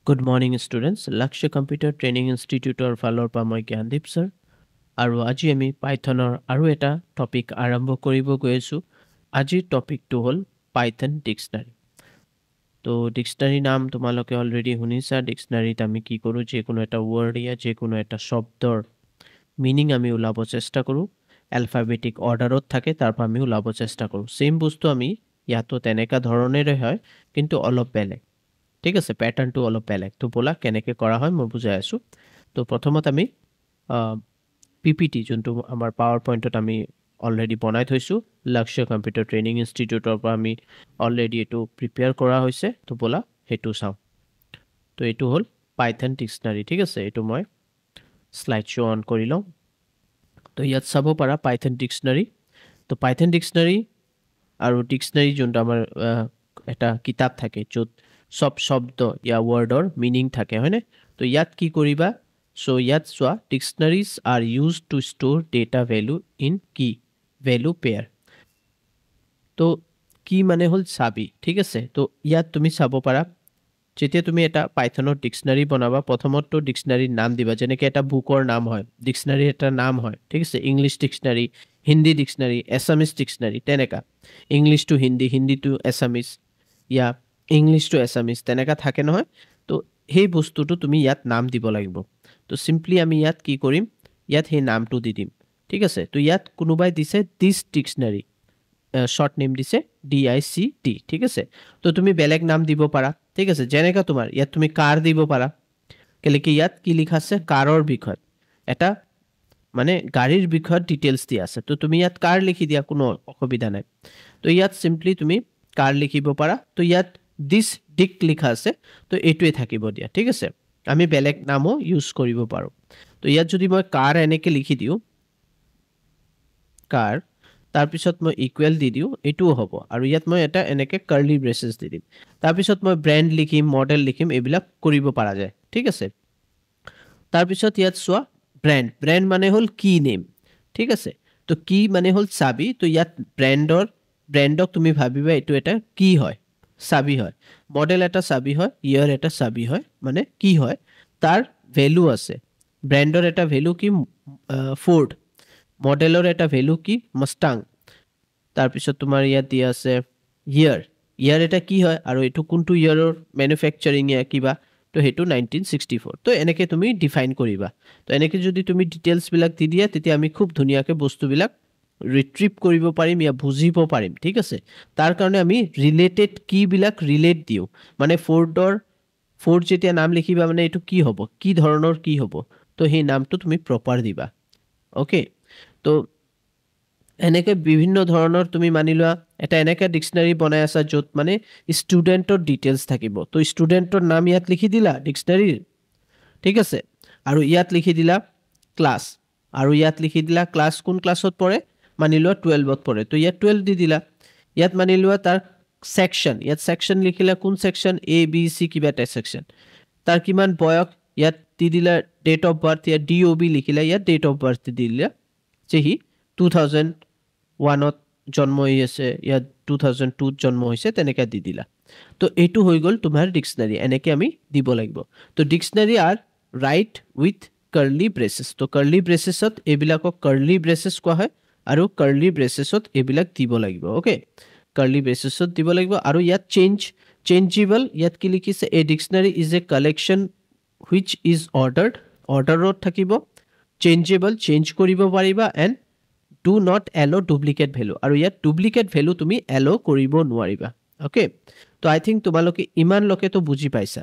Good morning, students. Lakshya Computer Training Instituteৰ ফালৰ পৰা মই জ্ঞানদীপ ছাৰ আৰু আজি আমি পাইথনৰ আৰু এটা টপিক আৰম্ভ কৰিব গৈ আছোঁ। আজিৰ টপিকটো হ'ল পাইথন ডিক্সনাৰী। তো ডিক্সনাৰীৰ নাম তোমালোকে অলৰেডি শুনিছা। ডিক্সনাৰীত আমি কি কৰোঁ, যিকোনো এটা ৱৰ্ড या যিকোনো এটা শব্দৰ মিনিং আমি ওলাব চেষ্টা কৰোঁ। এলফাবেটিক অৰ্ডাৰত থাকে, তাৰ পৰা আমি ওলাব চেষ্টা কৰোঁ। ছেইম বস্তু আমি ইয়াতো তেনেকুৱা ধৰণেৰে হয়, কিন্তু অলপ বেলেগ। ঠিক আছে, প্যাটাৰ্নটো অলপ বেলেগ। তো ব'লা কেনেকৈ কৰা হয় মই বুজাই আছোঁ। তো প্ৰথমত আমি পিপিটি যোনটো আমাৰ পাৱাৰ পইণ্টত আমি অলৰেডি বনাই থৈছোঁ, লক্ষ্য কম্পিউটাৰ ট্ৰেইনিং ইনষ্টিটিউটৰ পৰা আমি অলৰেডি এইটো প্ৰিপেয়াৰ কৰা হৈছে। তো ব'লা সেইটো চাওঁ। তো এইটো হ'ল পাইথন ডিক্সনাৰী। ঠিক আছে, এইটো মই শ্লাইড শ্ব' অন কৰি লওঁ। তো ইয়াত চাব পাৰা পাইথন ডিক্সনাৰী। তো পাইথন ডিক্সনাৰী আৰু ডিক্সনাৰী যোনটো আমাৰ এটা কিতাপ থাকে য'ত সব শব্দ या ৱৰ্ডৰ মিনিং থাকে, হয়নে? তো ইয়াত কি কৰিবা, চ' ইয়াত চোৱা, dictionaries are use to store data value in key value pair. তো কি মানে হ'ল চাবি। ঠিক আছে, তো ইয়াত তুমি চাব পাৰা, যেতিয়া তুমি এটা পাইথনৰ ডিক্সনাৰী বনাবা, প্ৰথমতো ডিক্সনাৰীৰ নাম দিবা। যেনেকৈ এটা বুকৰ নাম হয়, ডিক্সনাৰীৰ এটা নাম হয়। ঠিক আছে, English dictionary, Hindi dictionary, Assamese dictionary, তেনেকুৱা। English to Hindi, Hindi to Assamese, या ইংলিছ টু এছামিজ, তেনেকুৱা থাকে নহয়। তো সেই বস্তুটো তুমি ইয়াত নাম দিব লাগিব। তো চিম্পলি আমি ইয়াত কি কৰিম, ইয়াত সেই নামটো দি দিম। ঠিক আছে, তো ইয়াত কোনোবাই দিছে দিছ ডিক্সনাৰী, শ্বৰ্ট নেম দিছে DICT। ঠিক আছে, তো তুমি বেলেগ নাম দিব পাৰা। ঠিক আছে, যেনেকৈ তোমাৰ ইয়াত তুমি কাৰ দিব পাৰা, কেলৈ কি ইয়াত কি লিখা আছে, কাৰৰ বিষয়ত এটা মানে গাড়ীৰ বিষয়ত ডিটেইলছ দিয়া আছে। তো তুমি ইয়াত কাৰ লিখি দিয়া, কোনো অসুবিধা নাই। তো ইয়াত চিম্পলি তুমি কাৰ লিখিব পাৰা। তো ইয়াত দিছ ডিক লিখা আছে, তো এইটোৱে থাকিব দিয়া। ঠিক আছে, আমি বেলেগ নামো ইউজ কৰিব পাৰোঁ। তো ইয়াত যদি মই কাৰ এনেকৈ লিখি দিওঁ, কাৰ, তাৰপিছত মই ইকুৱেল দি দিওঁ, এইটোও হ'ব। আৰু ইয়াত মই এটা এনেকৈ কাৰ্লি ব্ৰেচেছ দি দিম। তাৰপিছত মই ব্ৰেণ্ড লিখিম, মডেল লিখিম, এইবিলাক কৰিব পৰা যায়। ঠিক আছে, তাৰপিছত ইয়াত চোৱা, ব্ৰেণ্ড মানে হ'ল কি নেম। ঠিক আছে, তো কি মানে হ'ল চাবি। তো ইয়াত ব্ৰেণ্ডক তুমি ভাবিবা এইটো এটা কি হয়, চাবি হয়। মডেল এটা চাবি হয়, ইয়াৰ এটা চাবি হয়, মানে কি হয়, তাৰ ভেলু আছে। ব্ৰেণ্ডৰ এটা ভেলু কি, ফ'ৰ্ড। মডেলৰ এটা ভেলু কি, মষ্টাং। তাৰপিছত তোমাৰ ইয়াত দিয়া আছে ইয়াৰ এটা কি হয়, আৰু এইটো কোনটো ইয়াৰৰ মেনুফেকচাৰিং কিবা, তো সেইটো 1964। তো এনেকৈ তুমি ডিফাইন কৰিবা। তো এনেকৈ যদি তুমি ডিটেইলছবিলাক দি দিয়া, তেতিয়া আমি খুব ধুনীয়াকৈ বস্তুবিলাক ৰিট্ৰিভ কৰিব পাৰিম, বুজিব পাৰিম। ঠিক আছে, তাৰ কাৰণে আমি ৰিলেটেড কিবিলাক ৰিলেট দিওঁ। মানে ফ'ৰ্ড যেতিয়া নাম লিখিবা, মানে এইটো কি হ'ব, কি ধৰণৰ কি হ'ব, তো সেই নামটো তুমি প্ৰপাৰ দিবা। অ'কে, তো এনেকৈ বিভিন্ন ধৰণৰ তুমি মানি লোৱা এটা এনেকৈ ডিক্সনাৰী বনাই আছা য'ত মানে ষ্টুডেণ্টৰ ডিটেইলছ থাকিব। তো ষ্টুডেণ্টৰ নাম ইয়াত লিখি দিলা ডিক্সনাৰীৰ। ঠিক আছে, আৰু ইয়াত লিখি দিলা ক্লাছ, আৰু ইয়াত লিখি দিলা ক্লাছ কোন ক্লাছত পঢ়ে, মানি লোৱা 12ত পঢ়ে, তো ইয়াত 12 দি দিলা। ইয়াত মানি লোৱা তাৰ ছেকশ্যন, ইয়াত ছেকশ্যন লিখিলা, কোন ছেকশ্যন, ABC কিবা এটা ছেকশ্যন, তাৰ কিমান বয়স, ইয়াত দি দিলা ডেট অফ বাৰ্থ, ইয়াত DOB লিখিলা, ইয়াত ডেট অফ বাৰ্থ দি দিলা যে সি 2001ত জন্ম হৈ আছে, ইয়াত 2002ত জন্ম হৈছে, তেনেকৈ দি দিলা। তো এইটো হৈ গ'ল তোমাৰ ডিক্সনাৰী। এনেকৈ আমি দিব লাগিব। তো dictionary R right with curly braces. তো কাৰ্লি ব্ৰেচেছত এইবিলাকক কাৰ্লি ব্ৰেচেছ কোৱা হয়, আৰু কাৰ্লি ব্ৰেচেছত এইবিলাক দিব লাগিব। অ'কে, কাৰ্লি ব্ৰেচেছত দিব লাগিব। আৰু ইয়াত চেঞ্জেবল, ইয়াত কি লিখিছে, a dictionary is a collection which is অৰ্ডাৰত থাকিব, চেঞ্জেবল, চেঞ্জ কৰিব পাৰিবা, and do not allow duplicate value. আৰু ইয়াত ডুপ্লিকেট ভেলু তুমি এলো কৰিব নোৱাৰিবা। অ'কে, তো আই থিংক তোমালোকে ইমানলৈকেতো বুজি পাইছা।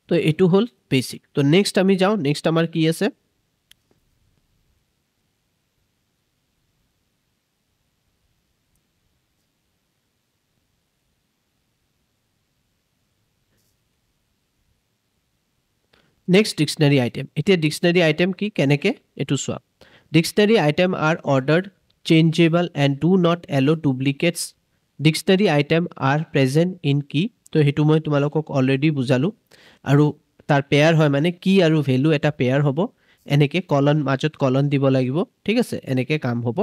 তো এইটো হ'ল বেচিক। তো নেক্সট আমি যাওঁ। নেক্সট আমাৰ কি আছে, নেক্সট ডিক্সনাৰী আইটেম। এতিয়া ডিক্সনাৰী আইটেম কি, কেনেকৈ এইটো চোৱা। Dictionary item are ordered, changeable, and do not allow duplicates. Dictionary item are present in key, তো সেইটো মই তোমালোকক অলৰেডি বুজালোঁ। আৰু তাৰ পেয়াৰ হয়, মানে কি আৰু ভেলু এটা পেয়াৰ হ'ব। এনেকৈ মাজত কলন দিব লাগিব। ঠিক আছে, এনেকৈ কাম হ'ব।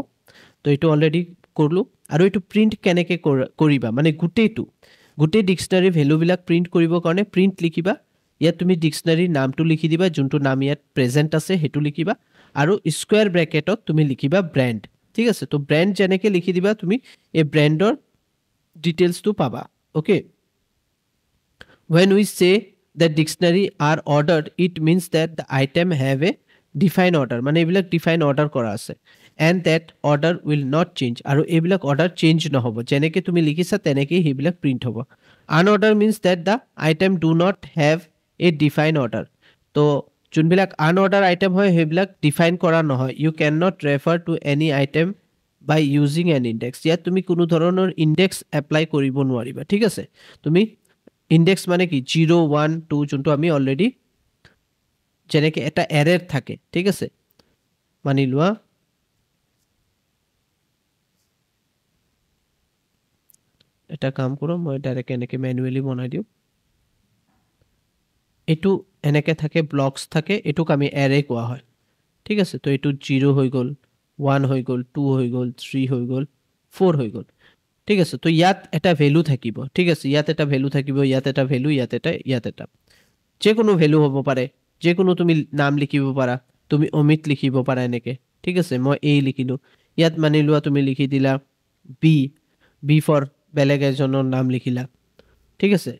তো এইটো অলৰেডি কৰিলোঁ। আৰু এইটো প্ৰিণ্ট কেনেকৈ কৰিবা, মানে গোটেইটো গোটেই ডিক্সনাৰী ভেলুবিলাক প্ৰিণ্ট কৰিবৰ কাৰণে প্ৰিণ্ট লিখিবা ইয়াত তুমি ডিক্সনাৰীৰ নামটো লিখি দিবা যোনটো নাম ইয়াত প্ৰেজেণ্ট আছে সেইটো লিখিবা আৰু স্কুৱেৰ ব্ৰেকেটত তুমি লিখিবা ব্ৰেণ্ড ঠিক আছে তো ব্ৰেণ্ড যেনেকৈ লিখি দিবা তুমি এই ব্ৰেণ্ডৰ ডিটেইলছটো পাবা okay when we say that dictionary are ordered it means that the item have a defined order মানে এইবিলাক defined order কৰা আছে and that order will not change আৰু এইবিলাক order change নহব যেনেকৈ তুমি লিখিছা তেনেকৈ সেইবিলাক প্ৰিণ্ট হ'ব unorder means that the item do not have a defined order তো যোনবিলাক unorder item হয় সেইবিলাক ডিফাইন কৰা নহয় you cannot refer to any item by using an index ইয়াত তুমি কোনো ধৰণৰ ইনডেক্স এপ্লাই কৰিব নোৱাৰিবা ঠিক আছে তুমি ইনডেক্স মানে কি 0 1 2 যোনটো আমি অলৰেডি যেনেকৈ এটা এৰেৰ থাকে ঠিক আছে মানি লোৱা এটা কাম কৰোঁ মই ডাইৰেক্ট এনেকৈ মেনুৱেলি বনাই দিওঁ এইটো এনেকৈ থাকে ব্লকছ থাকে এইটোক আমি এৰে কোৱা হয় ঠিক আছে তো এইটো 0 হৈ গ'ল 1 হৈ গ'ল 2 হৈ গ'ল 3 হৈ গ'ল 4 হৈ গ'ল ঠিক আছে তো ইয়াত এটা ভ্যালু থাকিব ঠিক আছে ইয়াত এটা ভ্যালু থাকিব ইয়াত এটা ভ্যালু ইয়াত এটা যে কোনো ভ্যালু হ'ব পাৰে যে কোনো তুমি নাম লিখিব পাৰা তুমি অমিত লিখিব পাৰা এনেকৈ ঠিক আছে মই এ লিখিলোঁ ইয়াত মানি লোৱা তুমি লিখি দিলা বি ফৰ বেলেগ এজনৰ নাম লিখিলা ঠিক আছে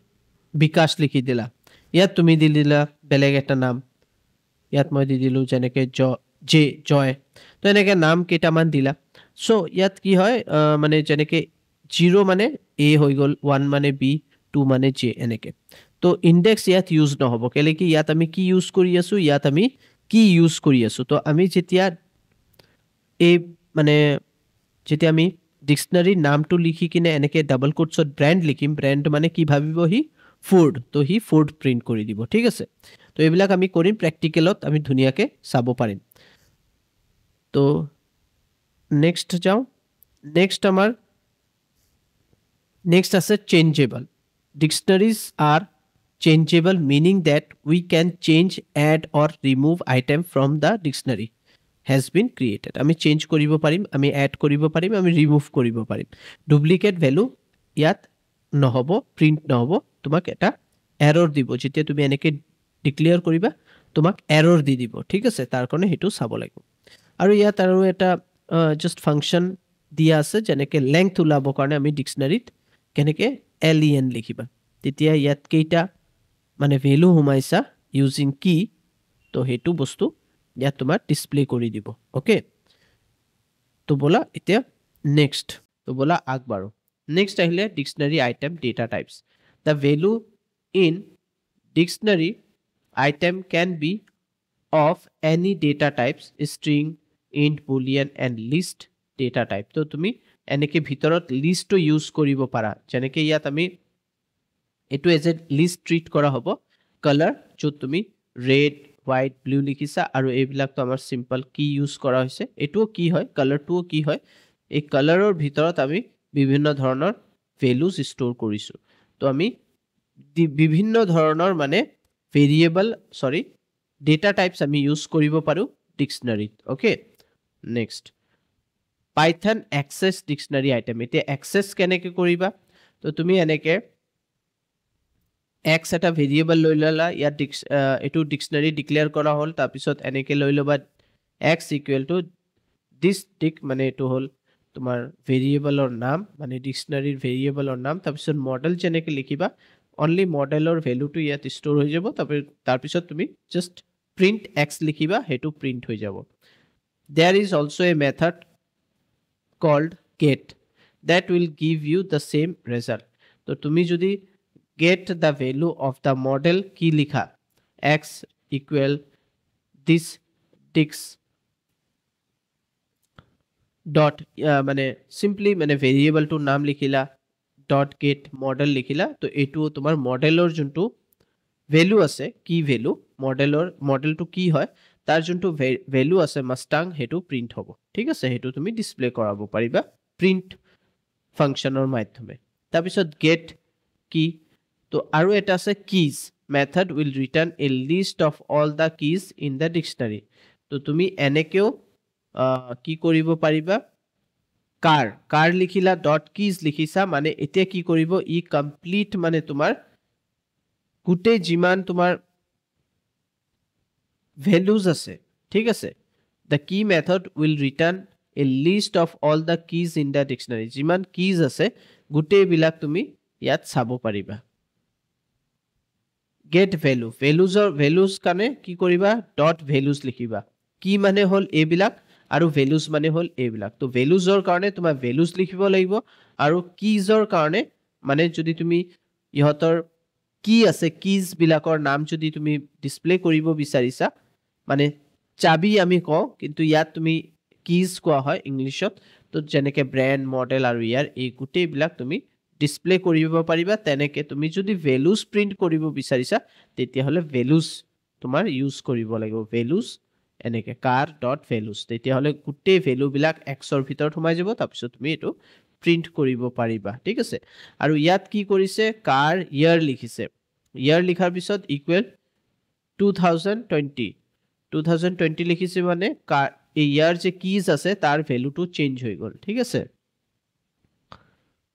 বিকাশ লিখি দিলা ইয়াত তুমি দি দিলা বেলেগ এটা নাম ইয়াত মই দি দিলোঁ যেনেকৈ জয় তো এনেকৈ নাম কেইটামান দিলা চ' ইয়াত কি হয় মানে যেনেকৈ 0 মানে এ হৈ গ'ল 1 মানে বি 2 মানে জে এনেকৈ তো ইনডেক্স ইয়াত ইউজ নহ'ব কেলে কি ইয়াত আমি কি ইউজ কৰি আছোঁ ইয়াত আমি কি ইউজ কৰি আছোঁ তো আমি যেতিয়া এই মানে যেতিয়া আমি ডিক্সনাৰীৰ নামটো লিখি কিনে এনেকৈ ডাবল কোটছত ব্ৰেণ্ড লিখিম ব্ৰেণ্ড মানে কি ভাবিব সি ফুড তো সি ফুড প্ৰিণ্ট কৰি দিব ঠিক আছে তো এইবিলাক আমি কৰিম প্ৰেক্টিকেলত আমি ধুনীয়াকৈ চাব পাৰিম তো নেক্সট যাওঁ নেক্সট আছে changeable dictionaries are changeable meaning that we can change add or remove item from the dictionary has been created আমি চেঞ্জ কৰিব পাৰিম আমি এড কৰিব পাৰিম আমি ৰিমুভ কৰিব পাৰিম ডুপ্লিকেট ভ্যালু ইয়াত নহব প্ৰিন্ট নহব তোমাক এটা এৰৰ দিব যেতিয়া তুমি এনেকৈ ডিক্লেয়াৰ কৰিবা তোমাক এৰৰ দি দিব ঠিক আছে তাৰ কাৰণে হেতু চাব লাগিব আৰু ইয়াত আৰু এটা জাস্ট ফাংচন দিয়া আছে যেনেকৈ লেংথ ওলাব কাৰণে আমি ডিক্সনাৰীত কেনেকৈ len লিখিবা তেতিয়া ইয়াত কেইটা মানে ভ্যালু হুমাইছা ইউজিং কি তো হেতু বস্তু ইয়াত তোমাৰ ডিসপ্লে কৰি দিব ওকে তো বলা এতিয়া নেক্সট তো বলা আগবাৰো নেক্সট আহিলে dictionary item data types the value in dictionary item can be of any data types string int boolean and list data type তো তুমি এনেকৈ ভিতৰত লিষ্টটো ইউজ কৰিব পাৰা যেনেকৈ ইয়াত আমি এটো এজ এ লিষ্ট ট্ৰিট কৰা হ'ব কালাৰ য'ত তুমি ৰেড হোৱাইট ব্লু লিখিছা আৰু এইবিলাকতো আমাৰ সিম্পল কি ইউজ কৰা হৈছে এটোও কি হয় কালাৰটোও কি হয় এই কালাৰৰ ভিতৰত আমি বিভিন্ন ধৰণৰ ভ্যালুজ ষ্ট'ৰ কৰিছোঁ তো আমি বিভিন্ন ধৰণৰ মানে ভেৰিয়েবল ডেটা টাইপস আমি ইউজ কৰিব পাৰোঁ ডিক্সনাৰীত okay next Python access dictionary item এতিয়া এক্সেছ কেনেকৈ কৰিবা তো তুমি এনেকৈ x এটা ভেৰিয়েবল লৈ ললা ইয়াত এটো ডিক্সনাৰী ডিক্লেয়াৰ কৰা হ'ল তাৰ পিছত এনেকৈ লৈ লবা x দিস ডিক মানে এটো হ'ল তোমাৰ ভেৰিয়েবলৰ নাম মানে ডিক্সনাৰীৰ ভেৰিয়েবলৰ নাম তাৰ পিছত মডেল যেনেকৈ লিখিবা অনলি মডেলৰ ভ্যালুটো ইয়াত ষ্ট'ৰ হৈ যাব তাৰ পিছত তুমি জাস্ট প্ৰিন্ট x লিখিবা হেতু প্ৰিন্ট হৈ যাব there is also a method called get that will give you the same result তো তুমি যদি get the value of the model কি লিখা x equal this dix dot মানে simply মানে variable to নাম লিখিলা dot get model লিখিলা তো এটো তোমাৰ মডেলৰ যোনটো ভ্যালু আছে কি ভ্যালু মডেলটো কি হয় তাৰ যোনটো ভ্যালু আছে মাস্টাং হেতু প্ৰিন্ট হ'ব ঠিক আছে হেতু তুমি ডিসপ্লে কৰাব পাৰিবা প্ৰিন্ট ফাংচনৰ মাধ্যমে তাৰ পিছত get কি তো আৰু এটা আছে keys method will return a list of all the keys in the dictionary তো তুমি এনেকেও কি কৰিব পাৰিবা কাৰ লিখিলা ডট কিজ লিখিছা মানে এতিয়া কি কৰিব ই কমপ্লিট মানে তোমাৰ গোটেই যিমান তোমাৰ ভ্যালুজ আছে ঠিক আছে the key method will return a list of all the keys in the dictionary যিমান keys আছে গোটেই বিলাক তুমি ইয়াত চাব পাৰিবা get value values কানে কি কৰিবা dot values লিখিবা কি মানে হল এইবিলাক আৰু values মানে হল এইবিলাক তো valuesৰ কাৰণে তোমাৰ values লিখিব লাগিব আৰু keysৰ কাৰণে মানে যদি তুমি ইহতৰ কি আছে keys বিলাকৰ নাম যদি তুমি ডিসপ্লে কৰিব বিচাৰিছা মানে চাবি আমি কওঁ কিন্তু ইয়াত তুমি keys কোৱা হয় ইংলিশত তো যেনেকে ব্ৰ্যান্ড মডেল আৰু ইয়াৰ এই গোটেই বিলাক তুমি ডিসপ্লে কৰিব পাৰিবা তেনেকে তুমি যদি values প্ৰিন্ট কৰিব বিচাৰিছা তেতিয়া হলে values তোমাৰ ইউজ কৰিব লাগিব values এনেকে car.values তেতিয়া হলে গোটেই ভ্যালু বিলাক x ৰ ভিতৰত সোমাই যাব তাৰ পিছত তুমি এটো প্ৰিন্ট কৰিব পাৰিবা ঠিক আছে আৰু ইয়াত কি কৰিছে car year লিখিছে year লিখাৰ পিছত ইকুৱেল 2020 লিখিছে মানে এই ইয়াৰ যে কিজ আছে তাৰ ভ্যালুটো চেঞ্জ হৈ গল ঠিক আছে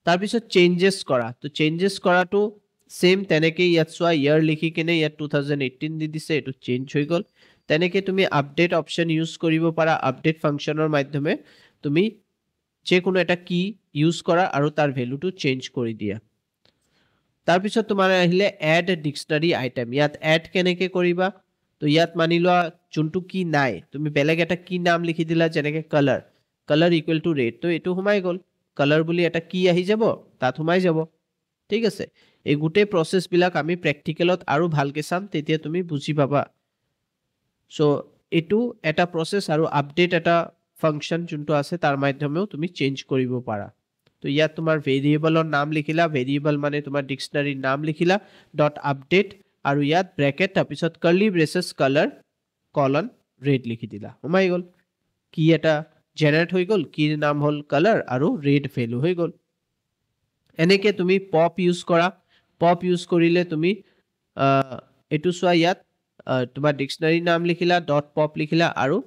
তাৰ পিছত চেঞ্জেস কৰা তো চেঞ্জেস কৰাটো সেম তেনেকে ইয়াত সোয়া ইয়াৰ লিখি কিনে ইয়াত 2018 দি দিছে এটো চেঞ্জ হৈ গল তেনেকে তুমি আপডেট অপশন ইউজ কৰিব পাৰা আপডেট ফাংশনৰ মাধ্যমে তুমি যে কোনো এটা কি ইউজ কৰা আৰু তাৰ ভ্যালুটো চেঞ্জ কৰি দিয়া তাৰ পিছত তোমাৰ আহিলে এড ডিকশনাৰি আইটেম ইয়াত এড কেনেকে কৰিবা তো ইয়াত মানি লোৱা যোনটো কি নাই তুমি বেলেগ এটা কি নাম লিখি দিলা যেনেকে কালাৰ ইকুৱেল টু ৰেড তো এটো সোমাই গল কালাৰ বুলি এটা কি আহি যাব তাত সোমাই যাব ঠিক আছে এই গুটে প্ৰসেস বিলাক আমি প্ৰ্যাকটিকেলত আৰু ভালকে চাম তেতিয়া তুমি বুজি পাবা সো এটো এটা প্ৰসেস আৰু আপডেট এটা ফাংশন যোনটো আছে তাৰ মাধ্যমেও তুমি চেঞ্জ কৰিব পাৰা তো ইয়াত তোমাৰ ভেৰিয়েবলৰ নাম লিখিলা ভেৰিয়েবল মানে তোমাৰ ডিকশনাৰি নাম লিখিলা ডট আপডেট আৰু ইয়াত ব্ৰেকেট তাৰ পিছত কাৰ্লি ব্ৰেসেস কালাৰ কলন ৰেড লিখি দিলা সোমাই গল কি এটা জেনাৰেট হৈ গল কি নাম হল কালাৰ আৰু ৰেড ভ্যালু হৈ গল এনেকে তুমি পপ ইউজ কৰা পপ ইউজ কৰিলে তুমি এটো সোয়া ইয়াত তোমাৰ ডিকশনাৰি নাম লিখিলা ডট পপ লিখিলা আৰু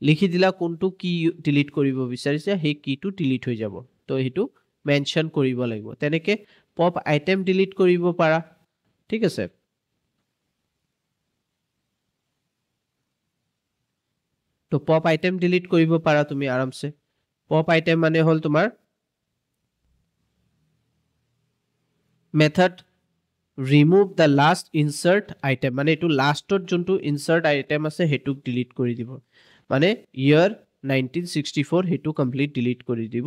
লিখি দিলা কোনটো কি ডিলিট কৰিব বিচাৰিছে সেই কিটো ডিলিট হৈ যাব তো হেতু মেনশন কৰিব লাগিব তেনেকে পপ আইটেম ডিলিট কৰিব পাৰা ঠিক আছে তো পপ আইটেম ডিলিট কৰিব পাৰা তুমি আৰামছে পপ আইটেম মানে হল তোমাৰ method remove the last insert item মানে এটো লাষ্টত যোনটো insert item আছে হেতুক ডিলিট কৰি দিব মানে year 1964 হেতু কমপ্লিট ডিলিট কৰি দিব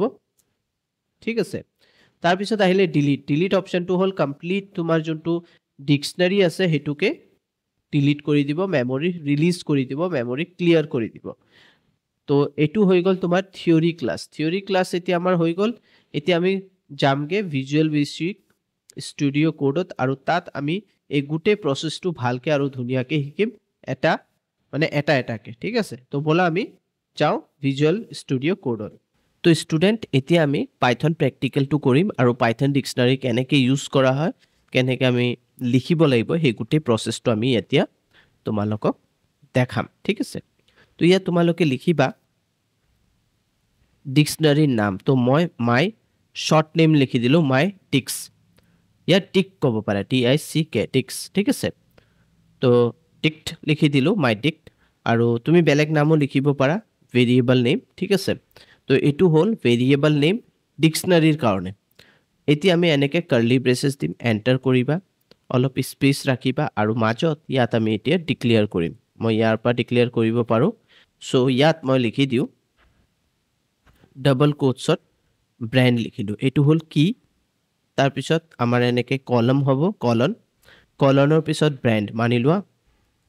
ঠিক আছে তাৰ পিছত আহিলে ডিলিট অপশনটো হল কমপ্লিট তোমাৰ যোনটো ডিকশনাৰি আছে হেতুকে ডিলিট কৰি দিব মেমৰি ৰিলিজ কৰি দিব মেমৰি ক্লিয়াৰ কৰি দিব তো এটো হৈ গল তোমাৰ থিওৰি ক্লাস এতিয়া আমাৰ হৈ গল এতিয়া আমি জামগে ভিজুৱেল বেসিক ষ্টুডিও কোডত আৰু তাত আমি এই গুটে প্ৰসেসটো ভালকে আৰু ধুনিয়াকে শিকিম এটা মানে এটাকে ঠিক আছে তো বলা আমি যাও ভিজুৱেল ষ্টুডিও কোডত তো স্টুডেন্ট এতিয়া আমি পাইথন প্ৰ্যাকটিকেলটো কৰিম আৰু পাইথন ডিকশনাৰি কেনেকে ইউজ কৰা হয় কেনেকে আমি লিখিব লাগিব সেই গুটে প্ৰসেসটো আমি এতিয়া তোমালোকক দেখাম ঠিক আছে তো ইয়া তোমালোকে লিখিবা ডিকশনাৰিৰ নাম তো মই মাই শৰ্ট নেম লিখি দিলো মাই টিক্স या टिक কব পাৰা TICK টিক্স ঠিক আছে তো টিক্ট লিখি দিলো মাই টিক্ট আৰু তুমি বেলেগ নামও লিখিব পাৰা ভেৰিয়েবল নেম ঠিক আছে তো এটো হল ভেৰিয়েবল নেম ডিকশনাৰিৰ কাৰণে এতিয়া আমি এনেকে কাৰ্লি ব্ৰেসেস দিম এন্টাৰ কৰিবা অলপ স্পেস ৰাখিবা আৰু মাজত ইয়াত আমি এতিয়া ডিক্লেয়াৰ কৰিম মই ইয়াৰ পৰা ডিক্লেয়াৰ কৰিব পাৰো সো ইয়াত মই লিখি দিও ডাবল কোটছত ব্ৰ্যান্ড লিখিলো এটো হল কি তাৰ পিছত আমাৰ এনেকে কলম হ'ব কলনৰ পিছত ব্ৰ্যান্ড মানি লোৱা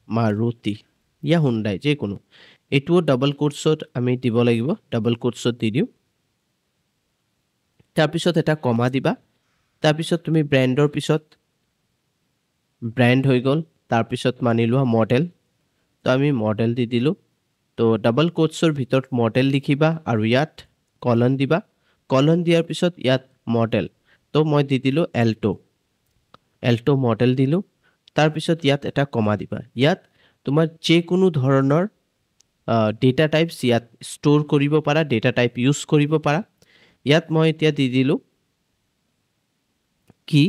মাৰুতি ইয়া হুন্ডাই যে কোনো এটো ডাবল কোটছত আমি দিব লাগিব ডাবল কোটছত দি দিও তাৰ পিছত এটা কমা দিবা তাৰ পিছত তুমি ব্ৰ্যান্ডৰ পিছত ব্ৰ্যান্ড হৈ গল তাৰ পিছত মানি লোৱা মডেল তো আমি মডেল দি দিলো তো ডাবল কোটছৰ ভিতৰত মডেল লিখিবা আৰু ইয়াত কলন দিবা কলন দিয়াৰ পিছত ইয়াত মডেল তো মই দি দিলো এল্টো মডেল দিলো তাৰ পিছত ইয়াত এটা কমা দিবা ইয়াত তোমাৰ যে কোনো ধৰণৰ ডেটা টাইপস ইয়াত স্টোৰ কৰিব পাৰা ডেটা টাইপ ইউজ কৰিব পাৰা ইয়াত মই এতিয়া দি দিলো কি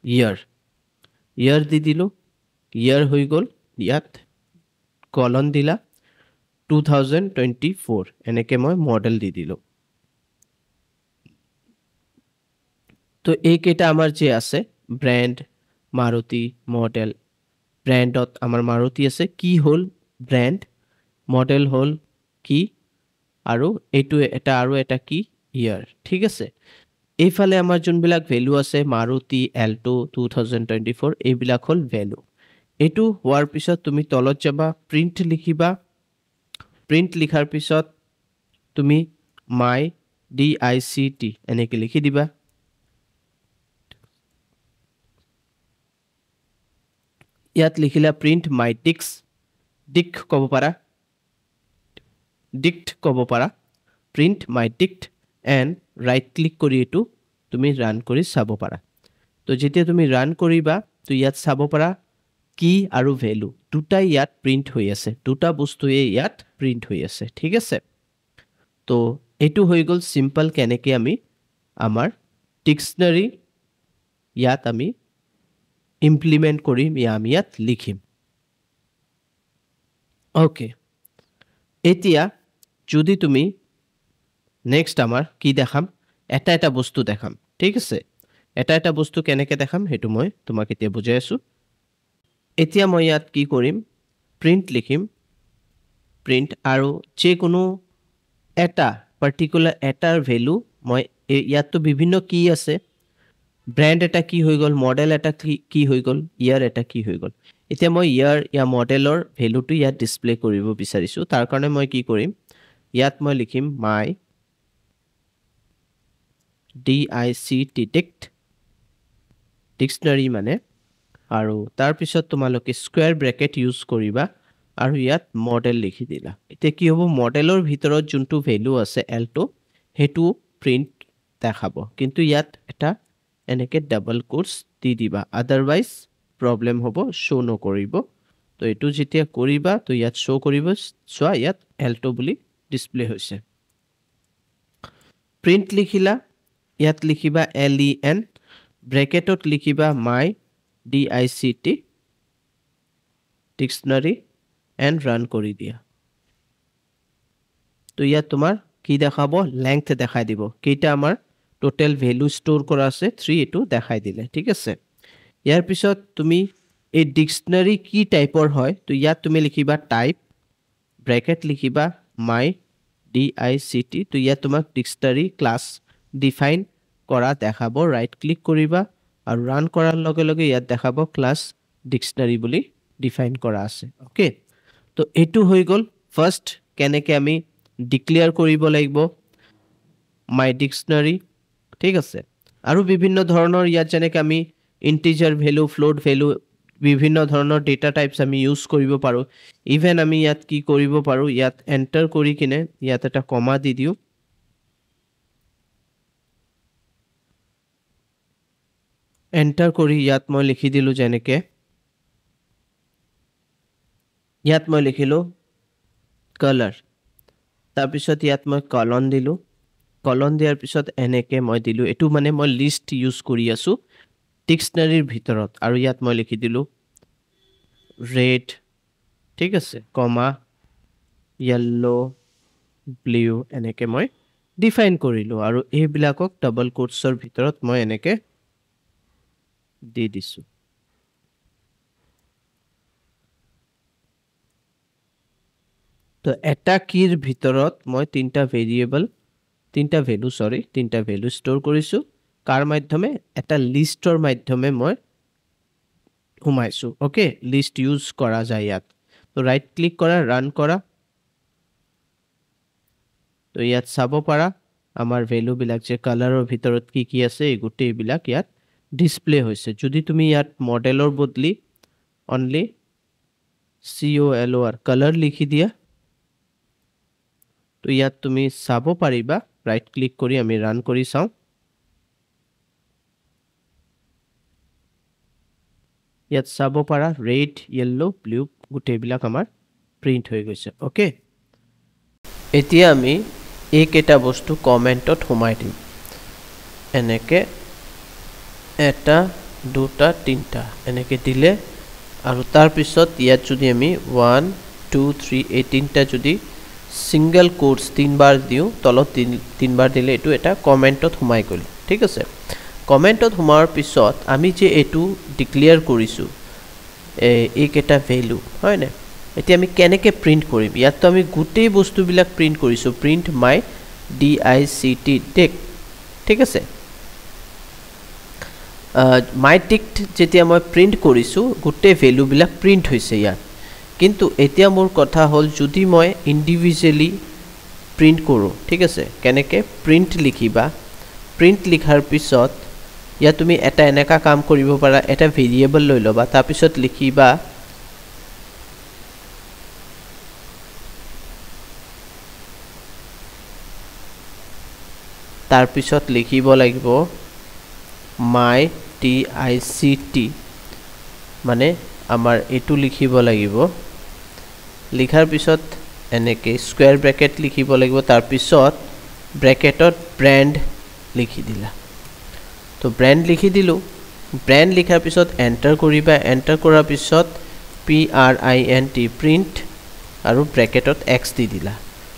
ইয়াৰ দি দিলো ইয়াৰ হৈ গ'ল ইয়াত কলন দিলা 2024 এনেকে মই মডেল দি দিলো তো এই কেইটা আমাৰ যে আছে ব্ৰ্যান্ড মাৰুতি মডেল ব্ৰ্যান্ডত আমাৰ মাৰুতি আছে কি হল ব্ৰ্যান্ড মডেল হল কি আৰু এইটো এটা আৰু এটা কি ইয়াৰ ঠিক আছে এইফালে আমাৰ যোনবিলাক ভ্যালু আছে মাৰুতি এল্টো 2024 এইবিলাক হল ভ্যালু এটো হোৱাৰ পিছত তুমি তলত যাবা প্ৰিন্ট লিখিবা প্ৰিন্ট লিখাৰ পিছত তুমি my dict এনেকে লিখি দিবা ইয়াত লিখিলা প্ৰিন্ট my dict কব পাৰা print my dict and right click কৰি এটো তুমি ৰান কৰি চাব পাৰা তো যেতিয়া তুমি ৰান কৰিবা তো ইয়াত চাব পাৰা কি আৰু ভ্যালু দুটা ইয়াত প্ৰিন্ট হৈ আছে দুটা বস্তুয়ে ইয়াত প্ৰিন্ট হৈ আছে ঠিক আছে তো এটো হৈ গল সিম্পল কেনেকে আমি আমাৰ ডিকশনাৰী ইয়াত আমি ইমপ্লিমেন্ট কৰিম আমি ইয়াত লিখিম ওকে এতিয়া যদি তুমি নেক্সট আমাৰ কি দেখাম এটা বস্তু দেখাম ঠিক আছে এটা বস্তু কেনেকে দেখাম হেতু মই তোমাক এতিয়া বুজাই আছো এতিয়া মই ইয়াত কি কৰিম প্ৰিন্ট লিখিম প্ৰিন্ট আৰু যে কোনো এটা পাৰ্টিকুলাৰ এটাৰ ভ্যালু মই ইয়াত তো বিভিন্ন কি আছে ব্ৰ্যান্ড এটা কি হৈ গল মডেল এটা কি হৈ গল ইয়াৰ এটা কি হৈ গল এতিয়া মই ইয়াৰ মডেলৰ ভ্যালুটো ইয়াত ডিসপ্লে কৰিব বিচাৰিছো তাৰ কাৰণে মই কি কৰিম ইয়াত মই লিখিম my dict ডিকশনাৰী মানে আৰু তাৰ পিছত তোমালোকে স্কয়াৰ ব্ৰেকেট ইউজ কৰিবা আৰু ইয়াত মডেল লিখি দিলা এতিয়া কি হ'ব মডেলৰ ভিতৰত যোনটো ভ্যালু আছে এল্টো হেতু প্ৰিন্ট দেখাব কিন্তু ইয়াত এটা এনেকে ডাবল কোটস দি দিবা আদাৰৱাইজ প্ৰবলেম হ'ব শো নকৰিব তো এটো যেতিয়া কৰিবা তো ইয়াত শো কৰিব সোৱা ইয়াত এল্টো বুলি ডিসপ্লে হৈছে প্ৰিন্ট লিখিলা ইয়াত লিখিবা len ব্ৰেকেটত লিখিবা my dict ডিকশনাৰী and run কৰি দিয়া তো ইয়াত তোমাৰ কি দেখাব লেংথ দেখাই দিব কেইটা আমাৰ টোটাল ভ্যালু স্টোৰ কৰা আছে 3 এটো দেখাই দিলে ঠিক আছে ইয়াৰ পিছত তুমি এই ডিকশনাৰী কি টাইপৰ হয় তো ইয়াত তুমি লিখিবা টাইপ ব্ৰেকেট লিখিবা my dict তো ইয়াত তোমাক ডিকশনাৰী ক্লাস ডিফাইন কৰা দেখাব ৰাইট ক্লিক কৰিবা আৰু ৰান কৰাৰ লগে লগে ইয়াত দেখাব ক্লাস ডিকশনাৰী বুলি ডিফাইন কৰা আছে ওকে তো এটো হৈ গল ফাৰ্স্ট কেনেকে আমি ডিক্লেয়াৰ কৰিব লাগিব my dictionary ঠিক আছে আৰু বিভিন্ন ধৰণৰ ইয়াত যেনেকৈ আমি ইন্টিজাৰ ভ্যালু ফ্লোট ভ্যালু বিভিন্ন ধৰণৰ ডেটা টাইপস আমি ইউজ কৰিব পাৰো ইভেন আমি ইয়াত কি কৰিব পাৰো ইয়াত এন্টাৰ কৰি কিনে ইয়াত এটা কমা দি দিও এন্টাৰ কৰি ইয়াত মই লিখি দিলো যেনেকৈ ইয়াত মই লিখিলো কালাৰ তাৰ পিছত ইয়াত মই কলন দিলো কলন দিয়াৰ পিছত এনেকে মই দিলো এটো মানে মই লিষ্ট ইউজ কৰি আছো ডিকশনাৰীৰ ভিতৰত আৰু ইয়াত মই লিখি দিলো ৰেড ঠিক আছে কমা yellow blue এনেকে মই ডিফাইন কৰিলো আৰু এই বিলাকক ডাবল কোটছৰ ভিতৰত মই এনেকে দি দিছো তো এটা কিৰ ভিতৰত মই তিনটা ভ্যালু স্টোৰ কৰিছো কাৰ মাধ্যমে এটা লিষ্টৰ মাধ্যমে মই ঘুমাইছো ওকে লিষ্ট ইউজ কৰা যায় ইয়াত তো ৰাইট ক্লিক কৰা ৰান কৰা তো ইয়াত চাব পাৰা আমাৰ ভ্যালু বিলাক যে কালাৰৰ ভিতৰত কি আছে এই গুটেই বিলাক ইয়াত ডিসপ্লে হৈছে যদি তুমি ইয়াত মডেলৰ বদলি অনলি color কালাৰ লিখি দিয়া তো ইয়াত তুমি চাব পাৰিবা ৰাইট ক্লিক কৰি আমি ৰান কৰি চাও ইয়াত চাব পাৰা ৰেড yellow ব্লু গুটেই বিলাক আমাৰ প্ৰিন্ট হৈ গৈছে ওকে এতিয়া আমি এইকেইটা বস্তু কমেণ্টত সোমাই দিম এনেকৈ এটা দুটা তিনিটা এনেকৈ দিলে আৰু তাৰপিছত ইয়াত যদি আমি 1 2 3 এই তিনিটা যদি সিঙ্গল কোটস তিনবাৰ দিওঁ তলত তিনবাৰ দিলে এইটো এটা কমেণ্টত সোমাই গ'ল ঠিক আছে কমেণ্টত সোমাৰ পিছত আমি যে এইটো ডিক্লেয়াৰ কৰিছোঁ এইকেইটা ভেলু হয় না এতিয়া আমি কেনেকৈ প্ৰিণ্ট কৰিম ইয়াত তো আমি গোটেই বস্তুবিলাক প্ৰিণ্ট কৰিছোঁ প্ৰিণ্ট মাই dict টেক ঠিক আছে মাই টিক্ট যেতিয়া মই প্ৰিণ্ট কৰিছোঁ গোটেই ভেলুবিলাক প্ৰিণ্ট হৈছে ইয়াত কিন্তু এতিয়া মোৰ কথা হ'ল যদি মই ইণ্ডিভিজুৱেলি প্ৰিণ্ট কৰোঁ ঠিক আছে কেনেকৈ প্ৰিণ্ট লিখিবা প্ৰিণ্ট লিখাৰ পিছত ইয়াত তুমি এটা এনেকা কাম কৰিব পাৰা এটা ভেৰিয়েবল লৈ ল'বা তাৰপিছত লিখিবা তাৰপিছত লিখিব লাগিব my dict মানে আমাৰ এটো লিখিব লাগিব লিখাৰ পিছত এনেকৈ স্কয়াৰ ব্ৰেকেট লিখিব লাগিব তাৰপিছত ব্ৰেকেটত ব্ৰ্যান্ড লিখি দিলা তো ব্ৰ্যান্ড লিখি দিলো ব্ৰ্যান্ড লিখাৰ পিছত এন্টাৰ কৰিবা এন্টাৰ কৰাৰ পিছত print প্ৰিন্ট আৰু ব্ৰেকেটত x দি দিলা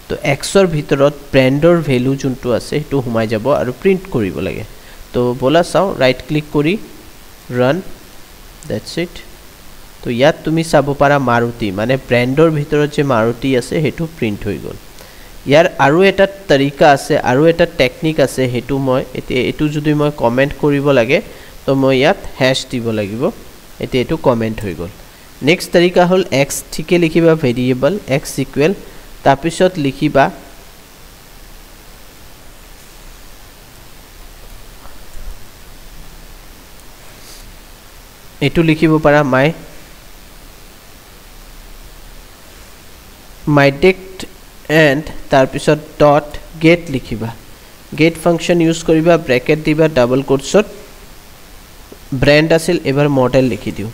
তো xৰ ভিতৰত ব্ৰ্যান্ডৰ ভ্যালু যোনটো আছে হেতু সোমাই যাব আৰু প্ৰিন্ট কৰিব লাগে তো বলা চাও ৰাইট ক্লিক কৰি ৰান দ্যাটস ইট তো ইয়াত তুমি চাব পাৰা মাৰুতি মানে ব্ৰ্যান্ডৰ ভিতৰত যে মাৰুতি আছে হেতু প্ৰিন্ট হৈ গল ইয়াৰ আৰু এটা তৰিকা আছে আৰু এটা টেকনিক আছে হেতু মই এটো যদি মই কমেন্ট কৰিব লাগে তো মই ইয়াত হ্যাশ দিব লাগিব এটো কমেন্ট হৈ গল নেক্সট তৰিকা হল x ঠিকে লিখিবা ভেৰিয়েবল x ইকুৱেল তাৰপিছত লিখিবা এটো লিখিব পাৰা my dict and তাৰপিছত ডট get লিখিবা get ফাংচন ইউজ কৰিবা ব্ৰেকেট দিবা ডাবল কোটছত ব্ৰ্যান্ড আছিল এবাৰ মডেল লিখি দিও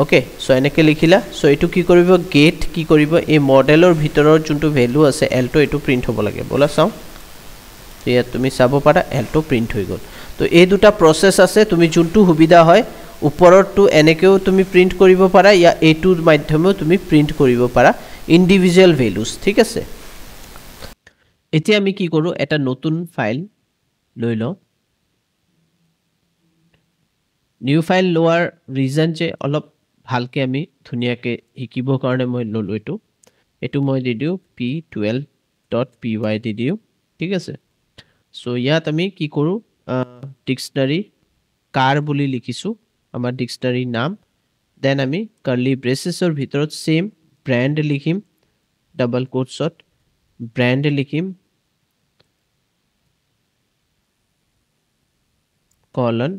ওকে সো এনেকৈ লিখিলা সো এটো কি কৰিব get কি কৰিব এই মডেলৰ ভিতৰৰ যোনটো ভ্যালু আছে এলটো এটো প্ৰিন্ট হ'ব লাগে বলা চাও ইয়াত তুমি চাব পাৰা এলটো প্ৰিন্ট হৈ গল তো এই দুটা প্ৰসেস আছে তুমি যোনটো সুবিধা হয় উপৰটো এনেকেও তুমি প্ৰিন্ট কৰিব পাৰা ইয়া এটোৰ মাধ্যমেও তুমি প্ৰিন্ট কৰিব পাৰা ইন্ডিভিজুৱেল ভ্যালুজ ঠিক আছে এতিয়া আমি কি কৰো এটা নতুন ফাইল লৈ লও নিউ ফাইল লোৱাৰ ৰিজন যে অলপ ভালকে আমি ধুনিয়াকে শিকিব কাৰণে মই ললো এটো মই দি দিও p12.py দি দিও ঠিক আছে সো ইয়াত আমি কি কৰো ডিকশনাৰী কাৰ বুলি লিখিছো আমাৰ ডিকশনাৰী নাম দেন আমি কাৰ্লি ব্ৰেসেসৰ ভিতৰত সেম ব্র্যান্ড লিখিম ডাবল কোটছত ব্র্যান্ড লিখিম কলন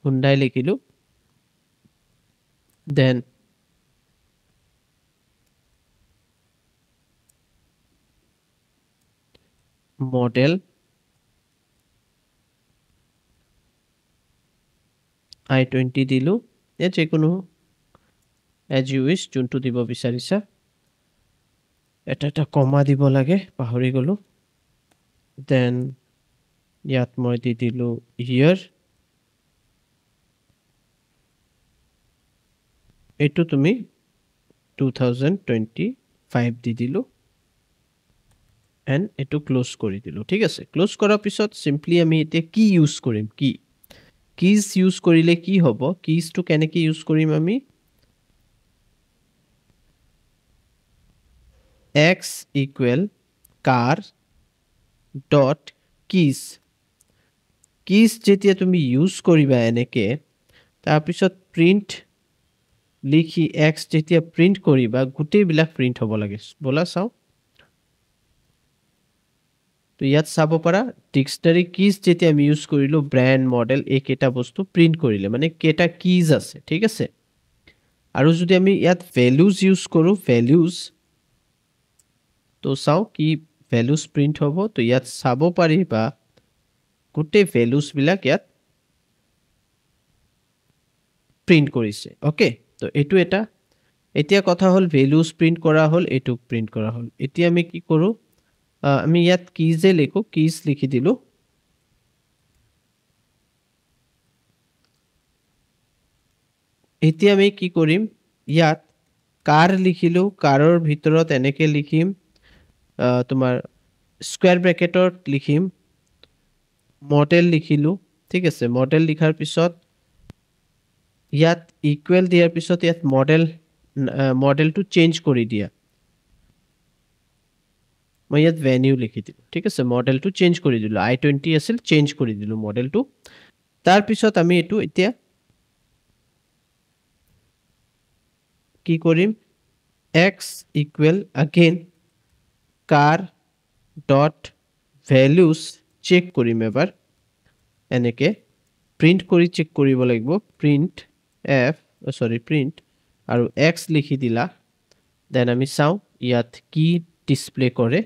হুন্ডাই লিখিলো দেন মডেল i20 দিলো এ যে কোনো as you wish যোনটো দিব বিচাৰিছা এটা কমা দিব লাগে পাহৰি গলো দেন ইয়াত মই দি দিলো year এটো তুমি 2025 দি দিলো and এটো ক্লোজ কৰি দিলো ঠিক আছে ক্লোজ কৰাৰ পিছত সিম্পলি আমি এতে কি ইউজ কৰিম কি কিজ ইউজ কৰিলে কি হ'ব কিজ টু কেনেকৈ ইউজ কৰিম আমি x ইকুৱেল কাৰ ডট কিজ কিজ যেতিয়া তুমি ইউজ কৰিবা এনেকৈ তাৰ পিছত প্ৰিন্ট লিখি x যেতিয়া প্ৰিন্ট কৰিবা গোটেই বিলাক প্ৰিন্ট হ'ব লাগে বলা চাও তো ইয়াত চাব পাৰা ডিকশনাৰী কিজ যেতিয়া আমি ইউজ কৰিলো ব্ৰ্যান্ড মডেল এইকেটা বস্তু প্ৰিন্ট কৰিলে মানে কেটা কিজ আছে ঠিক আছে আৰু যদি আমি ইয়াত ভ্যালুজ ইউজ কৰো ভ্যালুজ তো চাও কি ভ্যালুজ প্ৰিন্ট হ'ব তো ইয়াত চাব পাৰিবা গোটেই ভ্যালুজ বিলাক ইয়াত প্ৰিন্ট কৰিছে ওকে তো এইটো এটা এতিয়া কথা হ'ল ভ্যালুজ প্ৰিন্ট কৰা হ'ল এইটো প্ৰিন্ট কৰা হ'ল এতিয়া আমি কি কৰো আমি ইয়াত কিজে লিখো কিজ লিখি দিলো এতিয়া আমি কি কৰিম ইয়াত কাৰ লিখিলো কাৰৰ ভিতৰত এনেকে লিখিম তোমাৰ স্কয়াৰ ব্ৰেকেটত লিখিম মডেল লিখিলো ঠিক আছে মডেল লিখাৰ পিছত ইয়াত ইকুৱেল দিয়াৰ পিছত ইয়াত মডেলটো চেঞ্জ কৰি দিয়া মই ইয়াত ভেনিউ লিখি দিলো ঠিক আছে মডেলটো চেঞ্জ কৰি দিলো i20 আছিল চেঞ্জ কৰি দিলো মডেলটো তাৰ পিছত আমি এটো এতিয়া কি কৰিম x equal again car dot values check কৰিম এবাৰ এনেকে প্ৰিন্ট কৰি চেক কৰিব লাগিব প্ৰিন্ট প্ৰিন্ট আৰু x লিখি দিলা দেন আমি চাও ইয়াত কি ডিসপ্লে কৰে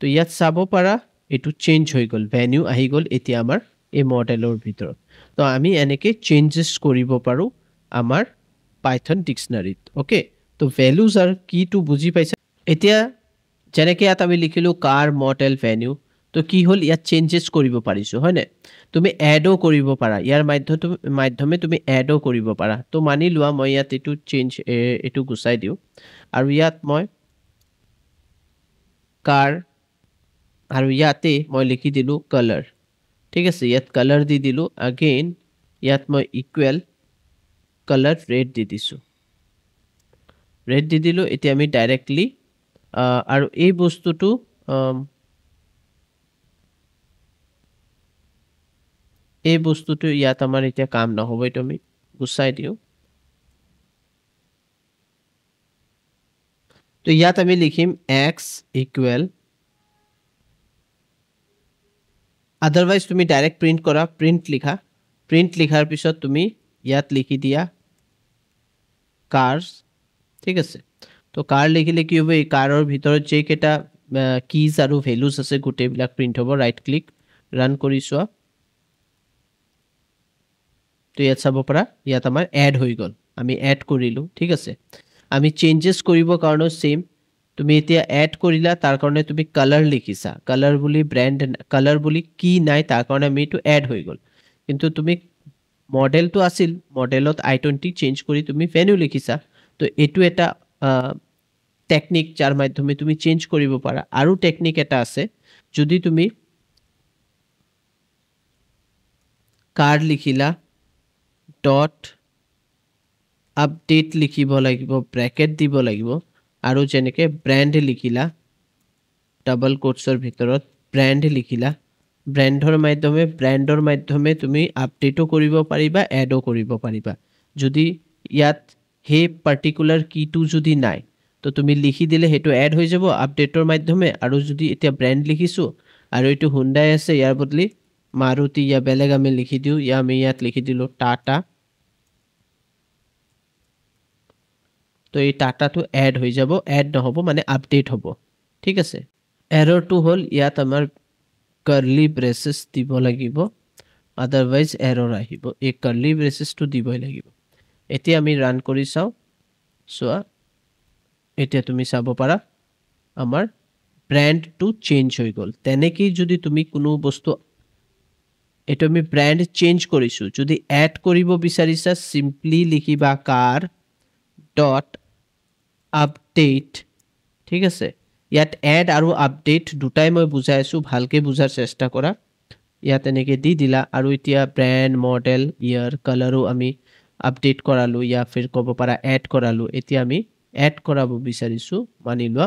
তো ইয়াত চাব পাৰা এটো চেঞ্জ হৈ গল ভ্যালু আহি গল এতিয়া আমাৰ এই মডেলৰ ভিতৰত তো আমি এনেকে চেঞ্জেস কৰিব পাৰো আমাৰ পাইথন ডিকশনাৰীত ওকে তো ভ্যালুজ আৰ কি টু বুজি পাইছা এতিয়া যেনেকে ইয়াত আমি লিখিলো কাৰ মডেল ভ্যালু তো কি হল ইয়াত চেঞ্জেস কৰিব পাৰিছো হয়নে তুমি এডও কৰিব পাৰা ইয়াৰ মাধ্যমে তুমি এডও কৰিব পাৰা তো মানি লোৱা মই ইয়াত এটো চেঞ্জ এটো গুছাই দিও আৰু ইয়াত মই কাৰ আৰু ইয়াতে মই লিখি দিলো কালাৰ ঠিক আছে ইয়াত কালাৰ দি দিলো अगेन ইয়াত মই ইকুৱেল কালাৰ ৰেড দি দিছো ৰেড দি দিলো এতিয়া আমি ডাইৰেক্টলি আৰু এই বস্তুটো ইয়াত আমাৰ এতিয়া কাম নহব এটো আমি গুছাই দিও তো ইয়াত আমি লিখিম x ইকুৱেল আদারওয়াইজ তুমি ডাইরেক্ট প্রিন্ট করা প্রিন্ট লিখার পিছত তুমি ইয়াত লিখি দিয়া কার্স ঠিক আছে তো কার লিখিলে কি হবে এই কাৰৰ ভিতৰত যে কেটা কিজ আৰু ভ্যালুজ আছে গুটেবিলাক প্ৰিন্ট হ'ব ৰাইট ক্লিক ৰান কৰি চোৱা তো ইয়াত চাব পাৰা ইয়াত আমাৰ এড হৈ গল আমি এড কৰিলো ঠিক আছে আমি চেঞ্জেস কৰিব কাৰণে সেম তুমি এতিয়া এড কৰিলা তাৰ কাৰণে তুমি কালাৰ লিখিছা কালাৰ বুলি ব্ৰ্যান্ড কালাৰ বুলি কি নাই তাৰ কাৰণে আমি এটো এড হৈ গল কিন্তু তুমি মডেলটো আছিল মডেলত i20 চেঞ্জ কৰি তুমি ভ্যালু লিখিছা তো এটো এটা টেকনিক যাৰ মাধ্যমে তুমি চেঞ্জ কৰিব পাৰা আৰু টেকনিক এটা আছে যদি তুমি কাৰ্ড লিখিলা ডট আপডেট লিখিব লাগিব ব্ৰ্যাকেট দিব লাগিব আৰু যেনেকে ব্ৰ্যান্ড লিখিলা ডাবল কোটছৰ ভিতৰত ব্ৰ্যান্ড লিখিলা ব্ৰ্যান্ডৰ মাধ্যমে তুমি আপডেটও কৰিব পাৰিবা এডও কৰিব পাৰিবা যদি ইয়াত হে পাৰ্টিকুলাৰ কিটো যদি নাই তো তুমি লিখি দিলে হেটো এড হৈ যাব আপডেটৰ মাধ্যমে আৰু যদি এতিয়া ব্ৰ্যান্ড লিখিছো আৰু এটো হুন্ডাই আছে ইয়াৰ বদলি মাৰুতি या বেলেগ আমি লিখি দিও या আমি ইয়াত লিখি দিলো টাটা তো এই টাটাটো এড হৈ যাব এড নহব মানে আপডেট হ'ব ঠিক আছে এৰৰটো হল ইয়াত আমাৰ কাৰ্লি ব্ৰেসেস দিব লাগিব আদাৰওয়াইজ এৰৰ আহিব এই কাৰ্লি ব্ৰেসেস টু দিবই লাগিব এতিয়া আমি ৰান কৰি চাও সোয়া এতিয়া তুমি চাব পাৰা আমাৰ ব্র্যান্ড টু চেঞ্জ হৈ গল তেনেকি যদি তুমি কোনো বস্তু এটো আমি ব্র্যান্ড চেঞ্জ কৰিছো যদি এড কৰিব বিচাৰিছা সিম্পলি লিখিবা কাৰ ডট আপডেট ঠিক আছে ইয়াত এড আৰু আপডেট দুটাই মই বুজাইছো ভালকে বুজাৰ চেষ্টা কৰা ইয়াত এনেকে দি দিলা আৰু এতিয়া ব্ৰ্যান্ড মডেল ইয়াৰ কালাৰও আমি আপডেট কৰালো या फिर ক'ব পাৰা এড কৰালো এতিয়া আমি এড কৰাব বিচাৰিছো মানি লোৱা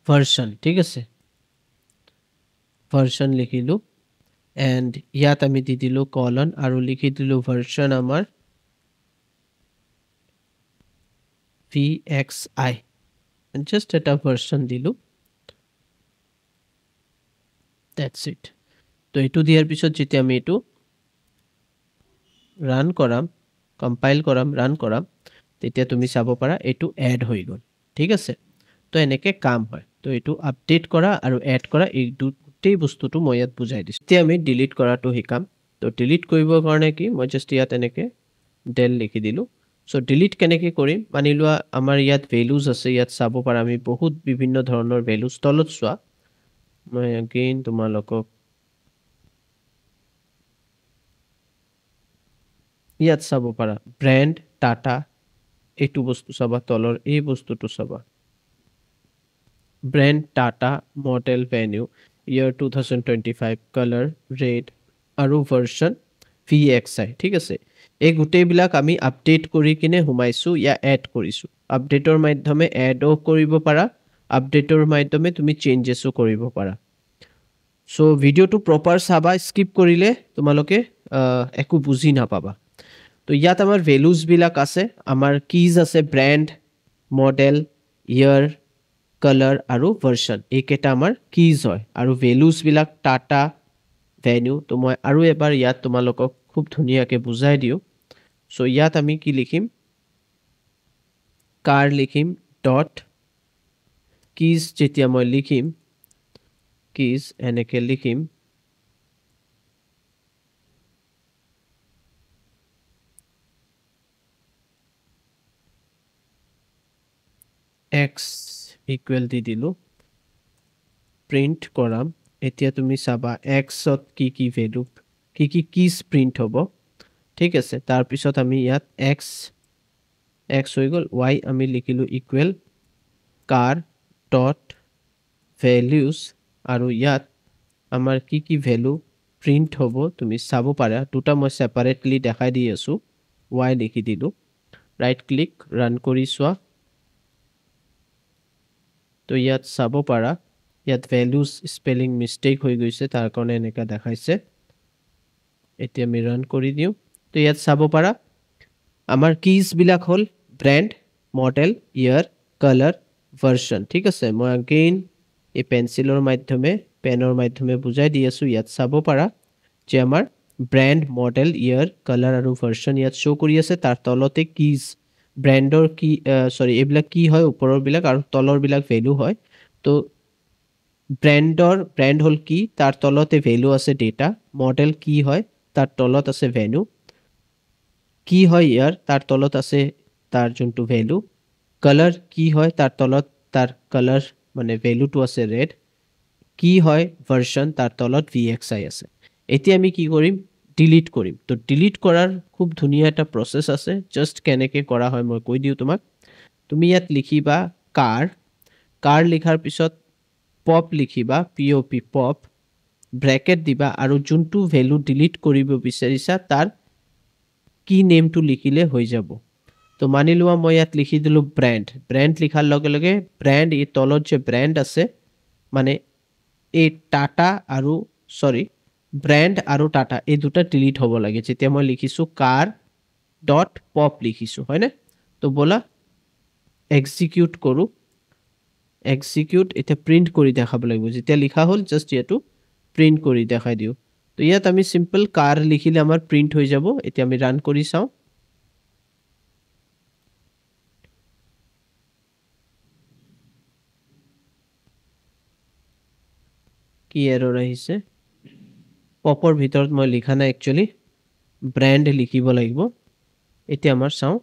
ভাৰ্সন ঠিক আছে ভাৰ্সন লিখিলো এন্ড ইয়াত আমি দি দিলো কলন আৰু লিখি দিলো ভাৰ্সন আমাৰ vxi and just এটা ভাৰ্সন দিলো that's it তো এটো দিয়াৰ পিছত যেতিয়া আমি এটো ৰান কৰাম কম্পাইল কৰাম ৰান কৰাম তেতিয়া তুমি চাব পাৰা এটো এড হৈ গল ঠিক আছে তো এনেকে কাম হয় তো এইটো আপডেট কৰা আৰু এড কৰা এই দুটেই বস্তুটো মই ইয়াত বুজাই দিছোঁ এতিয়া আমি ডিলিট কৰাটো শিকাম তো ডিলিট কৰিবৰ কাৰণে কি মই জাষ্ট ইয়াত এনেকে del লিখি দিলোঁ সো ডিলিট কেনেকে কৰিম মানি লোৱা আমাৰ ইয়াত ভ্যালুজ আছে ইয়াত চাব পাৰা আমি বহুত বিভিন্ন ধৰণৰ ভ্যালুজ তলত চোৱা মই again তোমালোকক ইয়াত চাব পাৰা ব্ৰ্যান্ড টাটা এইটো বস্তু চাবা তলৰ এই বস্তুটো চাবা ব্ৰ্যান্ড টাটা মডেল ভেনিউ ইয়াৰ 2025 কালাৰ ৰেড আৰু ভাৰ্সন VXI ঠিক আছে এই গুটেইবিলাক আমি আপডেট কৰি কিনে হুমাইছো ইয়া এড কৰিছো আপডেটৰ মাধ্যমে এডও কৰিব পাৰা আপডেটৰ মাধ্যমে তুমি চেঞ্জেসও কৰিব পাৰা সো ভিডিওটো প্ৰপাৰ চাবা স্কিপ কৰিলে তোমালোকে একো বুজি নাপাবা তো ইয়াত আমাৰ ভ্যালুজ বিলাক আছে আমাৰ কিজ আছে ব্ৰ্যান্ড মডেল ইয়াৰ কালাৰ আৰু ভাৰ্সন এইকেইটা আমাৰ কিজ হয় আৰু ভ্যালুজ বিলাক টাটা ভেনিউ তো মই আৰু এবাৰ ইয়াত তোমালোকক খুব ধুনিয়াকে বুজাই দিও সো ইয়াত আমি কি লিখিম কাৰ লিখিম ডট কিজ যেতিয়া মই লিখিম কিজ এনেকে লিখিম x ইকুৱেল দি দিলো প্ৰিন্ট কৰাম এতিয়া তুমি চাবা x ত কি ভ্যালু কি কিজ প্ৰিন্ট হ'ব ঠিক আছে তাৰ পিছত আমি ইয়াত x হৈ গল y আমি লিখিলো ইকুৱেল কাৰ ডট ভ্যালুজ আৰু ইয়াত আমাৰ কি ভ্যালু প্ৰিন্ট হ'ব তুমি চাব পাৰা দুটা মই সেপাৰেটলি দেখাই দি আছো y লিখি দিলো ৰাইট ক্লিক ৰান কৰি চোৱা তো ইয়াত চাব পাৰা ইয়াত ভ্যালুজ স্পেলিং মিস্টেক হৈ গৈছে তাৰ কাৰণে এনেকা দেখাইছে এতিয়া আমি ৰান কৰি দিও তো ইয়াত চাব পাৰা আমাৰ কিজ বিলাক হল ব্ৰ্যান্ড মডেল ইয়াৰ কালাৰ ভাৰ্সন ঠিক আছে মই again এই পেন্সিলৰ মাধ্যমে পেনৰ মাধ্যমে বুজাই দি আছো ইয়াত চাব পাৰা যে আমাৰ ব্ৰ্যান্ড মডেল ইয়াৰ কালাৰ আৰু ভাৰ্সন ইয়াত শো কৰি আছে তাৰ তলতে কিজ ব্ৰ্যান্ডৰ কি সৰি এইবিলাক কি হয় ওপৰৰ বিলাক আৰু তলৰ বিলাক ভ্যালু হয় তো ব্ৰ্যান্ড হল কি তাৰ তলতে ভ্যালু আছে ডেটা মডেল কি হয় তাৰ তলত আছে ভেনিউ কি হয় ইয়াৰ তাৰ তলত আছে তাৰ যোনটো ভ্যালু কালাৰ কি হয় তাৰ তলত তাৰ কালাৰ মানে ভ্যালুটো আছে ৰেড কি হয় ভাৰ্সন তাৰ তলত VXI আছে এতিয়া আমি কি কৰিম ডিলিট কৰিম তো ডিলিট কৰাৰ খুব ধুনিয়া এটা প্ৰসেস আছে জাস্ট কেনেকে কৰা হয় মই কৈ দিও তোমাক তুমি ইয়াত লিখিবা কাৰ লিখাৰ পিছত পপ লিখিবা pop ব্ৰ্যাকেট দিবা আৰু যোনটো ভ্যালু ডিলিট কৰিব বিচাৰিছা তাৰ কি নেমটো লিখিলে হৈ যাব তো মানি লোৱা মই ইয়াত লিখি দিলো ব্ৰ্যান্ড লিখাৰ লগে লগে ব্ৰ্যান্ড এই তলত যে ব্ৰ্যান্ড আছে মানে এই টাটা আৰু সৰি ব্ৰ্যান্ড আৰু টাটা এই দুটা ডিলিট হ'ব লাগে যেতিয়া মই লিখিছো কাৰ ডট পপ লিখিছো হয়নে তো বলা এক্সিকিউট কৰো এক্সিকিউট এটা প্ৰিন্ট কৰি দেখাব লাগিব যেতিয়া লিখা হল জাস্ট ইয়াটো প্ৰিন্ট কৰি দেখাই দিও তো ইয়াত আমি সিম্পল কাৰ লিখিলে আমাৰ প্ৰিন্ট হৈ যাব এতিয়া আমি ৰান কৰি চাও কি এৰৰ আহিছে পপৰ ভিতৰত মই লিখা নাই একচুয়ালি ব্ৰ্যান্ড লিখিব লাগিব এতিয়া আমাৰ চাও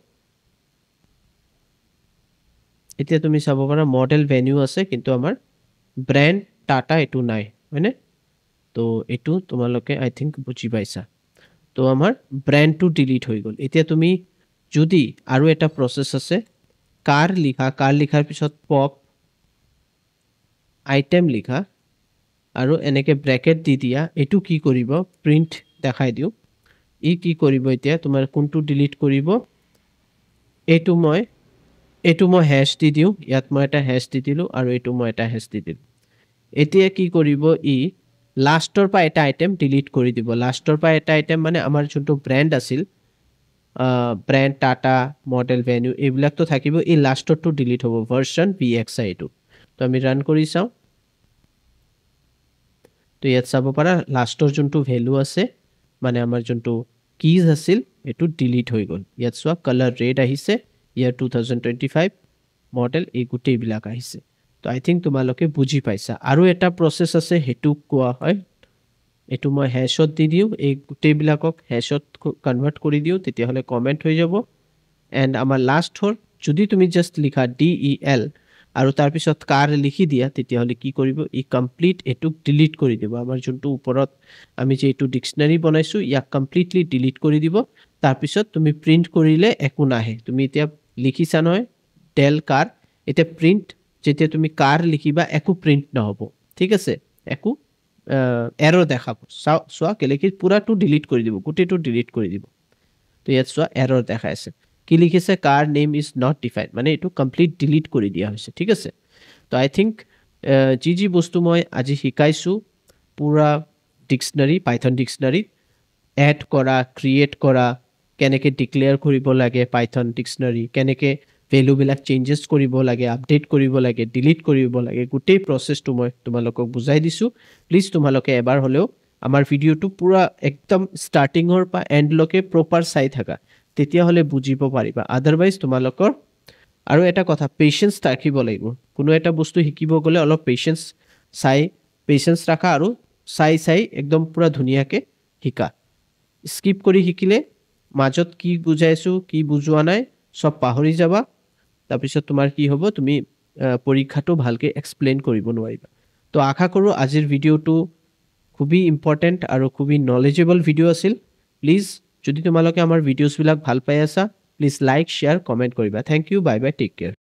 এতিয়া তুমি চাব পাৰা মডেল ভেনিউ আছে কিন্তু আমাৰ ব্র্যান্ড টাটা এটো নাই হয়নে তো এটো তোমালোকে আই থিংক বুজি পাইছা তো আমাৰ ব্ৰ্যান্ডটো ডিলিট হৈ গল এতিয়া তুমি যদি আৰু এটা প্ৰসেস আছে কাৰ লিখাৰ পিছত পপ আইটেম লিখা আৰু এনেকে ব্ৰ্যাকেট দি দিয়া এটো কি কৰিব প্ৰিন্ট দেখাই দিও ই কি কৰিব এতিয়া তোমাৰ কোনটো ডিলিট কৰিব এটো মই হ্যাশ দি দিও ইয়াত মই এটা হ্যাশ দি দিলো আৰু এটো মই এটা হ্যাশ দি দিলো এতিয়া কি কৰিব ই লাষ্টৰ পা এটা আইটেম ডিলিট কৰি দিব লাষ্টৰ পা এটা আইটেম মানে আমাৰ যোনটো ব্ৰ্যান্ড আছিল ব্ৰ্যান্ড টাটা মডেল ভেনিউ এইবিলাক তো থাকিব এই লাষ্টৰটো ডিলিট হ'ব ভাৰ্সন VXI এটো তো আমি ৰান কৰি চাও তো ইয়াত চাব পাৰা লাষ্টৰ যোনটো ভ্যালু আছে মানে আমাৰ যোনটো কিজ আছিল এটো ডিলিট হৈ গল ইয়াত চোৱা কালাৰ ৰেড আহিছে ইয়াৰ 2025 মডেল এই গুটেই বিলাক আহিছে তো আই থিংক তোমালোকে বুজি পাইছা আৰু এটা প্ৰচেছ আছে সেইটো কোৱা হয় এইটো মই হেশ্বত দি দিওঁ এই গোটেইবিলাকক হেশ্বত কনভাৰ্ট কৰি দিওঁ তেতিয়াহ'লে কমেণ্ট হৈ যাব এণ্ড আমাৰ লাষ্ট হ'ল যদি তুমি জাষ্ট লিখা DEL আৰু তাৰপিছত কাৰ লিখি দিয়া তেতিয়াহ'লে কি কৰিব ই কমপ্লিট এইটোক ডিলিট কৰি দিব আমাৰ যোনটো ওপৰত আমি যে এইটো ডিক্সনাৰী বনাইছোঁ ইয়াক কমপ্লিটলি ডিলিট কৰি দিব তাৰপিছত তুমি প্ৰিণ্ট কৰিলে একো নাহে তুমি এতিয়া লিখিছা নহয় ডেল কাৰ এতিয়া প্ৰিণ্ট যেতিয়া তুমি কাৰ লিখিবা একো প্ৰিণ্ট নহ'ব ঠিক আছে একো এৰ'ৰ দেখাব চোৱা কেলে কি পুৰাটো ডিলিট কৰি দিব গোটেইটো ডিলিট কৰি দিব তো ইয়াত চোৱা এৰ'ৰ দেখাই আছে কি লিখিছে কাৰ নেম ইজ নট ডিফাইন মানে এইটো কমপ্লিট ডিলিট কৰি দিয়া হৈছে ঠিক আছে তো আই থিংক যি বস্তু মই আজি শিকাইছোঁ পুৰা ডিক্সনাৰী পাইথন ডিক্সনাৰীত এড কৰা ক্ৰিয়েট কৰা কেনেকৈ ডিক্লেয়াৰ কৰিব লাগে পাইথন ডিক্সনাৰী কেনেকৈ ভেলুবিলাক চেঞ্জেছ কৰিব লাগে আপডেট কৰিব লাগে ডিলিট কৰিব লাগে গোটেই প্ৰচেছটো মই তোমালোকক বুজাই দিছোঁ প্লিজ তোমালোকে এবাৰ হ'লেও আমাৰ ভিডিঅ'টো পুৰা একদম ষ্টাৰ্টিঙৰ পৰা এণ্ডলৈকে প্ৰপাৰ চাই থাকা তেতিয়াহ'লে বুজিব পাৰিবা আদাৰৱাইজ তোমালোকৰ আৰু এটা কথা পেচেন্স ৰাখিব লাগিব কোনো এটা বস্তু শিকিব গ'লে অলপ পেচেন্স ৰাখা আৰু চাই একদম পুৰা ধুনীয়াকৈ শিকা স্কিপ কৰি শিকিলে মাজত কি বুজাইছোঁ কি বুজোৱা নাই সব পাহৰি যাবা তাৰপিছত তোমাৰ কি হ'ব তুমি পৰীক্ষাটো ভালকৈ এক্সপ্লেইন কৰিব নোৱাৰিবা তো আশা কৰোঁ আজিৰ ভিডিঅ'টো খুবেই ইম্পৰ্টেণ্ট আৰু খুবেই নলেজেবল ভিডিঅ' আছিল প্লিজ যদি তোমালোকে আমাৰ ভিডিঅ'ছবিলাক ভাল পাই আছা প্লিজ লাইক শ্বেয়াৰ কমেণ্ট কৰিবা thank you bye bye take care